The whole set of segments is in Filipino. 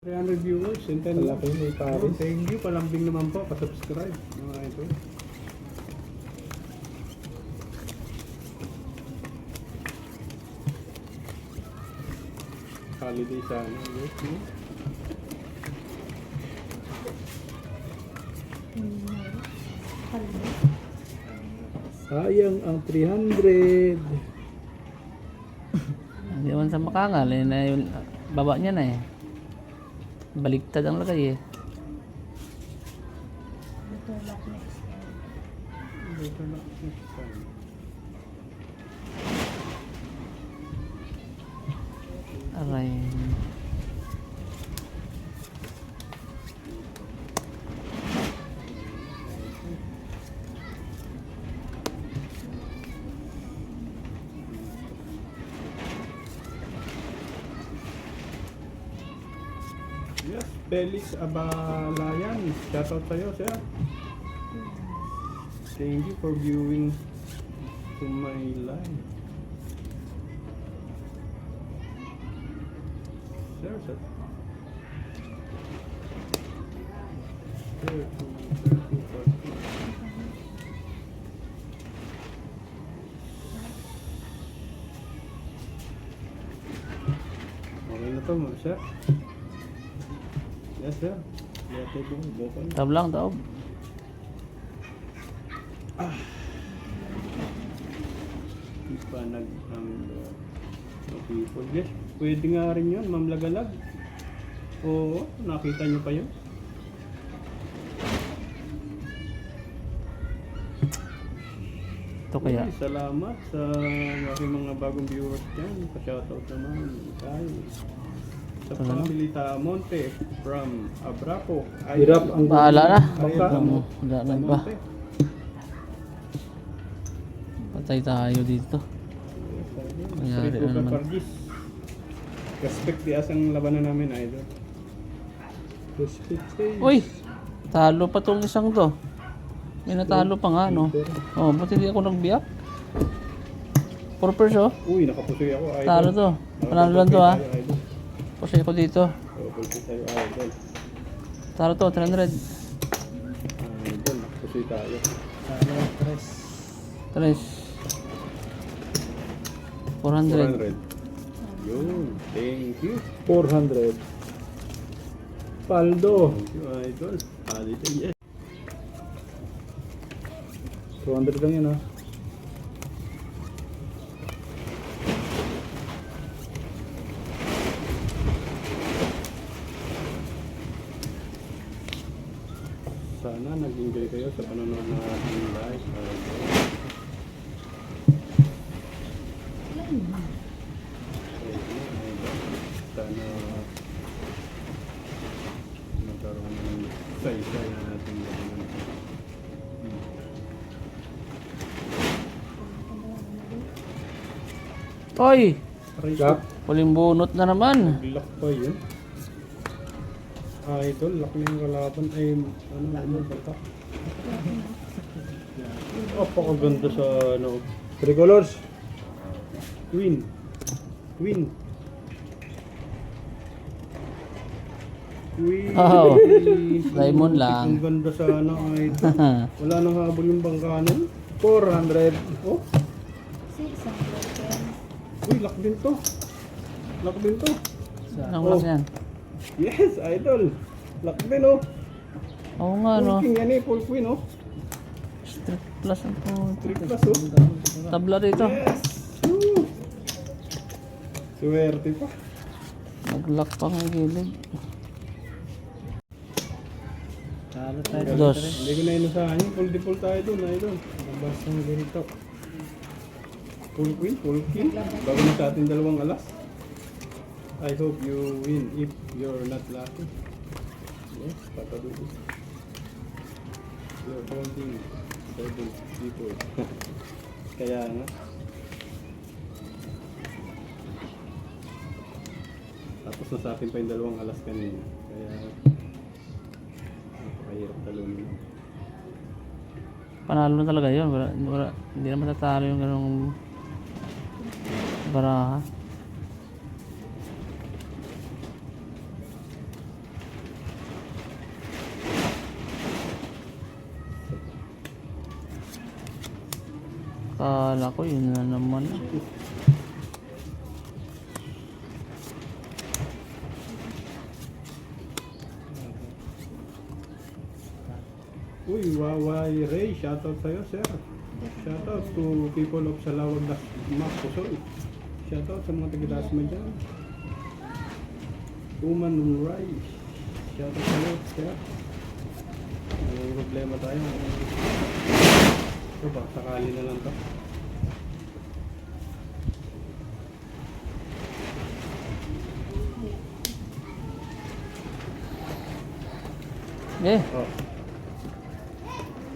300 viewers, hintayin lang. Malaki may Paris. Thank you, palambing naman po, pa-subscribe mga ito. Holiday sana, yes, no? Sayang ang 300. Hindi man sa makangal, eh, na yung baba niya na eh. Baliktad ang lagay eh. Better luck next time. Aray. Yes, Felix Abalayan. Shoutout sa'yo, sir. Thank you for viewing to my live. Sir, sir. Okay na to, sir. Yes, sir. Yate po, bukol. Tab lang, tab. Hindi pa people. Yes, pwede nga rin yun, Ma'am Lagalag. Oo, nakita niyo pa yun. Ito kaya. Uy, salamat sa aking mga bagong viewers dyan. Pa-shoutout naman tayo. Sa family Tamonte from Abrapo. Hirap ang Bahala na. Baka. Wala na ba? Patay tayo dito. Nangyari na naman. Respect di asang labanan namin, idol. Uy! Talo pa tong isang to. May natalo pa nga, no? Oh, ba't hindi ako nagbiyak? Purpose, oh. Uy, nakapusoy ako, idol. Talo to. Panalo lang to, ha? Tayo, idol. Pusoy ko dito. Nakapusoy tayo, idol. Talo to, 300. Idol, nakapusoy tayo. Tres. 400. 400. Yun, thank you. 400. Paldo. Thank you, idol. Holiday, yes. 200 lang yun, ha. Sana nag-enjoy kayo sa panonood ng ating live. Sana magkaroon ng saysay na ating labanan. Oy! Lock. Huling bunot na naman. Lock pa yun. Idol, lock na yung kalaban. Ay, ano bata. Apakaganda sa ano. Tricolors. Queen. Queen. Oh, Diamond lang. Ang ganda sa ano, idol. Wala nang habol yung bangkanan. 400. Oh, 610. uy, lock din to. Lock din to. Anong class yan? Yes, idol. Lock din, oh. Oo nga, no? Full king yan eh, full queen, oh. Strip plus ang po. 3 plus, oh. Tabla rito. Yes! Woo! Swerte pa. Nag-lock pa ng gilid. Talo tayo. Dos. Hindi ko na inusahan yun. Full default tayo dun, idol. Labas ng ganito. Full queen, full king. Bago na sa ating dalawang alas. I hope you win if you're not lucky. Yes, patadulo. You're holding 7 people. Kaya nga. Tapos nasa atin pa yung dalawang alas kanina. Kaya napakahirap talunin. Panalo na talaga yun. Hindi na matatalo yung ganong baraha. Kala ko yun na naman. Uy, Waway Ray, shoutout sa'yo, sir. Shoutout to people of Salawag Dasmak, Pusoy. Shoutout sa mga taga-Dasma dyan. Human Rice. Shoutout sa'yo, sir. May problema tayo. Ito ba, sakali na lang to. Eh, Oh.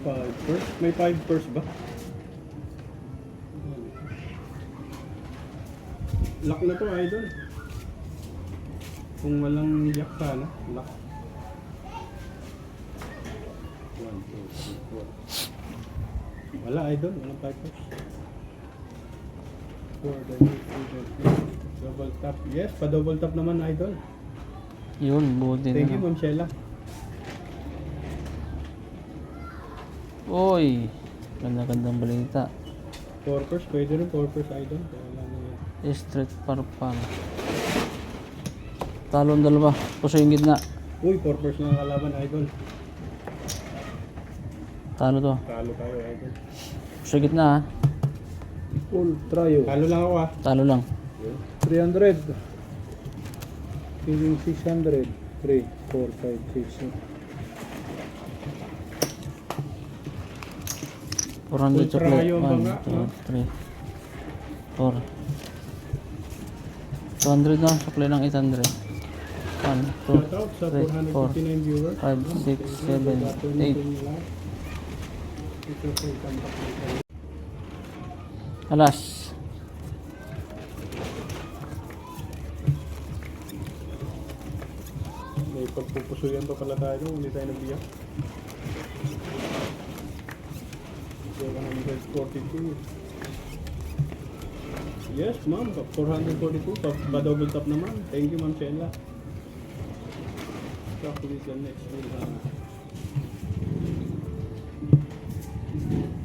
5 first? May 5 first ba? Lock na to, idol. Kung walang yak sana, lock. 1, 2, 3, 4. Wala, idol. Walang 5 first. 4, double tap. Yes, pa-double tap naman, idol. yun, buti Thank you, na. Ma'am Sheila. Uy, ganda-gandang balita. 4 first, pwede rin 4 first, idol. Wala na yan. Street parpar. Talon dalawa. Puso yung gitna. Uy, 4 first na ang kalaban, idol. Talo to. Talo tayo, idol. Puso yung gitna ha. Full trio. Talo lang ako, ah. Talo lang. 300. Feeling 600. 3, 4, 5, 6, 400 Ultra chocolate. yung 1, banga, 2, no? 3, 4. 200 na. Chocolate ng 800. 1, 2, Shoutout sa 3, 4, 459 viewers. 5, 6, 7, 8. Alas. May pagpupusuyan pa pala tayo, hindi tayo nabiyak. 442. Yes, ma'am. 442. Pa-double tap naman. Thank you, Ma'am Sheila. Chocolate the next meal.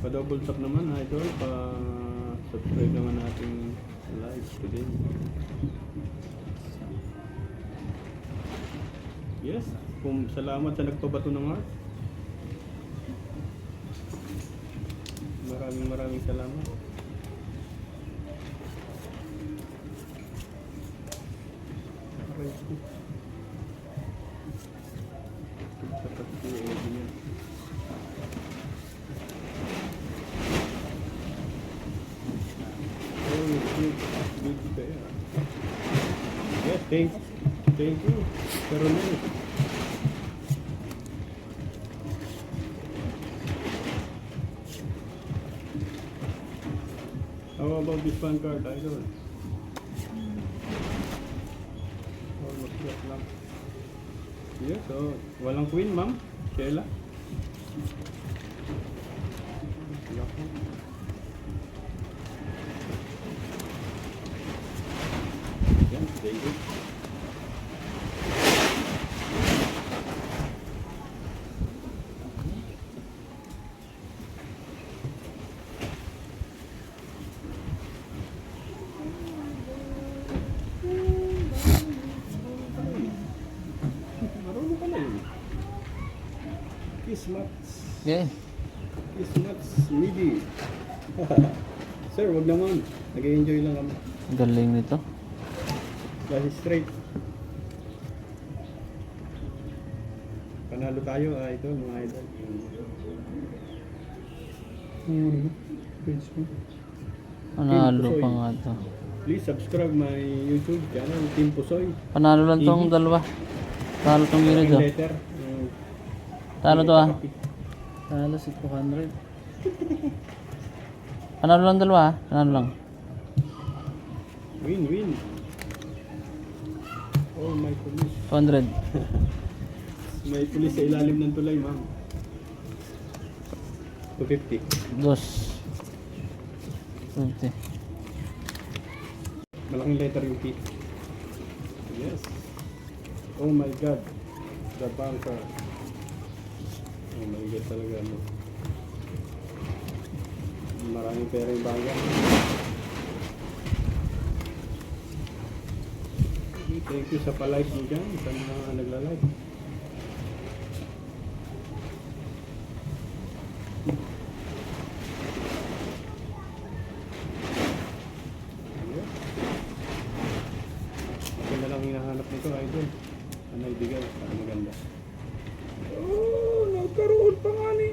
Pa-double tap naman, idol. Pa-subscribe naman natin live today. Yes. Kung salamat sa nagpabato ng heart. Maraming salamat. Aray ko. Sapat ko yung edge niya. Oh, good kaya. Yes, thank you. Pero na How about this fan card, idol? Almost flat lang. Yes, so walang queen, ma'am. Sheila. Lock mo. Yan, David. Marunong ka na yun. Kismats. Okay. Kismats midi. Sir, wag naman. Nag-enjoy lang kami. Galing nito. Kasi straight. Panalo tayo, idol, mga idol. Facebook. Panalo pa nga to. Please subscribe my YouTube channel, Team Pusoy. Panalo lang tong dalawa. Talo tong gilid oh. Letter. Talo to ah. Talo si 200. Panalo lang dalawa ah. Panalo lang. Win. Oh, my police. 200. May police sa ilalim ng tulay, ma'am. 250. Dos. 20. Malaking letter yung P. Yes. Oh my God. The banker. Oh my God talaga, no. Maraming pera yung bayan. Thank you sa palike mo dyan, sa mga nagla-like. Ito na lang hinahanap nito, idol. Ano ibigay, para maganda. Oh, nagkaroon pa nga ni.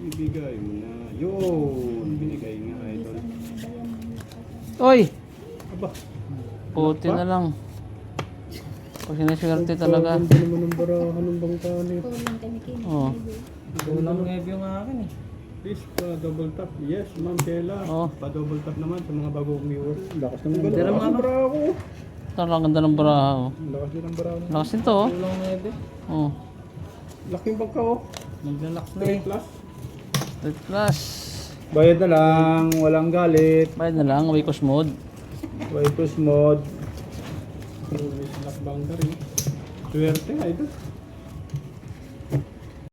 Ibigay mo na. Yun! Binigay nga, idol. Oy! Aba, Puti na lang. Pag sinaswerte talaga. Ganda naman ng barahan ng bangkani. Oh. Kulang ngayb yung akin eh. please pa-double tap. Yes, Ma'am Kela. Oh. Pa-double tap naman sa mga bagong viewers. Lakas naman Ganda barahan. naman ang baraha ko. Ang ganda ng baraha. Oh. Lakas din ang barahan. Lakas nito oh. Kulang ngayb eh. Oh. Laking bangka oh. Maglalaks na 3 plus. Red plus. Bayad na lang, walang galit. Bayad na lang. Wacos mode. Wipers mode. May slap bangka rin. Swerte, idol.